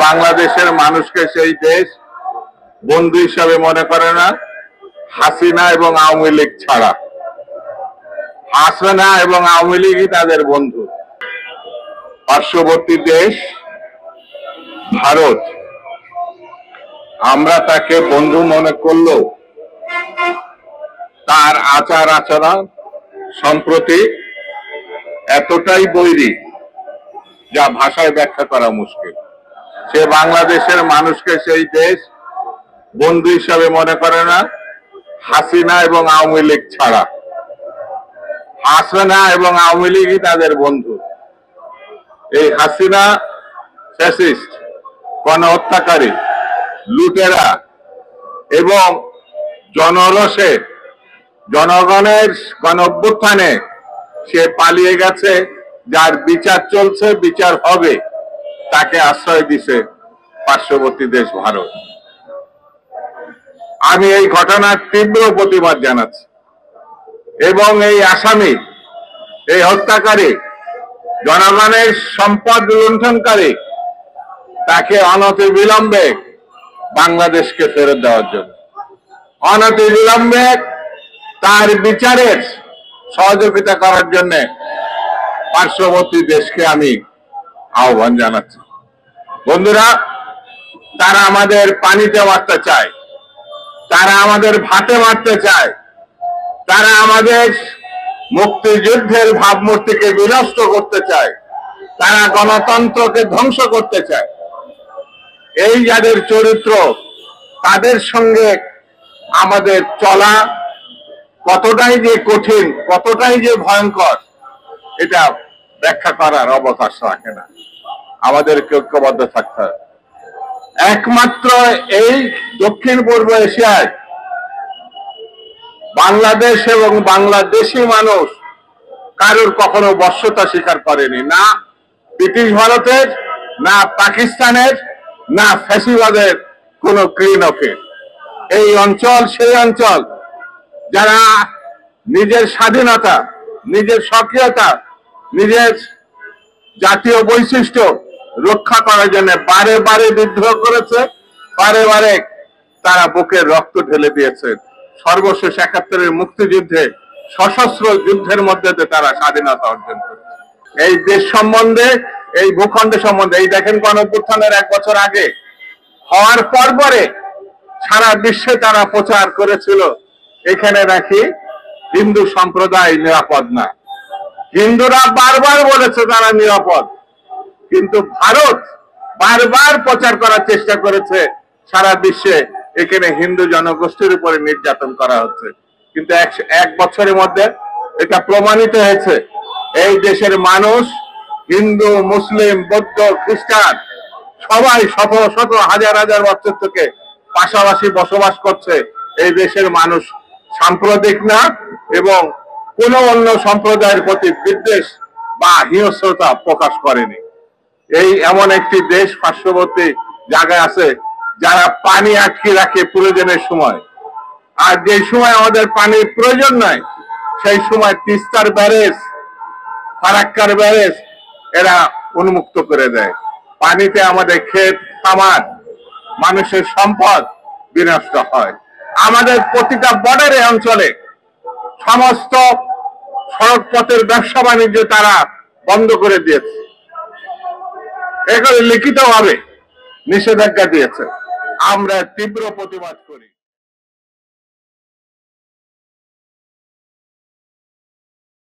বাংলাদেশের মানুষকে সেই দেশ বন্ধু হিসাবে মনে করে না, হাসিনা এবং আওয়ামী লীগ ছাড়া। হাসিনা এবং আওয়ামী লীগই তাদের বন্ধু। পার্শ্ববর্তী দেশ ভারত, আমরা তাকে বন্ধু মনে করলেও তার আচার আচরণ সম্প্রতি এতটাই বৈরী যা ভাষায় ব্যাখ্যা করা মুশকিল। সে বাংলাদেশের মানুষকে সেই দেশ বন্ধু হিসাবে মনে করে না, হাসিনা এবং আওয়ামী লীগ ছাড়া। হাসিনা এবং আওয়ামী লীগই তাদের বন্ধু। এই হাসিনা ফ্যাসিস্ট, গণহত্যাকারী, লুটেরা এবং জনরোষে জনগণের গণঅভ্যুত্থানে সে পালিয়ে গেছে, যার বিচার চলছে, বিচার হবে, তাকে আশ্রয় দিছে পার্শ্ববর্তী দেশ ভারত। আমি এই ঘটনার তীব্র প্রতিবাদ জানাচ্ছি এবং এই আসামি, এই হত্যাকারী, জনগণের সম্পদ লুণ্ঠনকারী, তাকে অনতিবিলম্বে বাংলাদেশকে ফেরত দেওয়ার জন্য, অনতিবিলম্বে তার বিচারের সহযোগিতা করার জন্য পার্শ্ববর্তী দেশকে আমি আহ্বান জানাচ্ছি। বন্ধুরা, তারা আমাদের পানিতে মারতে চায়, তারা আমাদের ভাতে মারতে চায়, তারা আমাদের মুক্তিযুদ্ধের ভাবমূর্তিকে বিনষ্ট করতে চায়, তারা গণতন্ত্রকে ধ্বংস করতে চায়। এই যাদের চরিত্র, তাদের সঙ্গে আমাদের চলা কতটাই যে কঠিন, কতটাই যে ভয়ঙ্কর, এটা ব্যাখ্যা করার অবকাশ রাখে না। আমাদেরকে ঐক্যবদ্ধ থাকতে হবে। একমাত্র এই দক্ষিণ পূর্ব এশিয়ায় বাংলাদেশ এবং বাংলাদেশি মানুষ কারোর কখনো বশ্যতা স্বীকার করেনি, না ব্রিটিশ ভারতের, না পাকিস্তানের, না ফ্যাসিবাদের কোন ক্লিনকে। এই অঞ্চল সেই অঞ্চল যারা নিজের স্বাধীনতা, নিজের স্বকীয়তা, নিজের জাতীয় বৈশিষ্ট্য রক্ষা করার জন্য বারে বারে বিদ্রোহ করেছে, বারে বারে তারা বুকের রক্ত ঢেলে দিয়েছে। সর্বশেষ ৭১-এর মুক্তিযুদ্ধে সশস্ত্র যুদ্ধের মধ্যে তারা স্বাধীনতা অর্জন করেছে। এই দেশ সম্বন্ধে, এই ভূখণ্ড সম্বন্ধে, এই দেখেন গণঅভ্যুত্থানের ১ বছর আগে হওয়ার পরে সারা বিশ্বে তারা প্রচার করেছিল এখানে নাকি হিন্দু সম্প্রদায় নিরাপদ না। হিন্দুরা বারবার বলেছে তারা নিরাপদ, কিন্তু ভারত বারবার প্রচার করার চেষ্টা করেছে সারা বিশ্বে এখানে হিন্দু জনগোষ্ঠীর উপরে নির্যাতন করা হচ্ছে। কিন্তু ১ বছরের মধ্যে এটা প্রমাণিত হয়েছে এই দেশের মানুষ, হিন্দু, মুসলিম, বৌদ্ধ, খ্রিস্টান, সবাই শত শত হাজার হাজার বছর থেকে পাশাপাশি বসবাস করছে। এই দেশের মানুষ সাম্প্রদায়িক না এবং কোন অন্য সম্প্রদায়ের প্রতি বিদ্বেষ বা হিংস্রতা প্রকাশ করেনি। এই এমন একটি দেশ পার্শ্ববর্তী জায়গায় আছে যারা পানি আটকে রাখে প্রয়োজনের সময়, আর যে সময় আমাদের পানির প্রয়োজন নাই সেই সময় তিস্তার ব্যারেজ, ফারাক্কার ব্যারেজ এরা উন্মুক্ত করে দেয়। পানিতে আমাদের ক্ষেত খামার, মানুষের সম্পদ বিনষ্ট হয়। আমাদের প্রতিটা বর্ডারে অঞ্চলে সমস্ত সড়ক পথের ব্যবসা বাণিজ্য তারা বন্ধ করে দিয়েছে, এগুলো লিখিতভাবে নিষেধাজ্ঞা দিয়েছে। আমরা তীব্র প্রতিবাদ করি।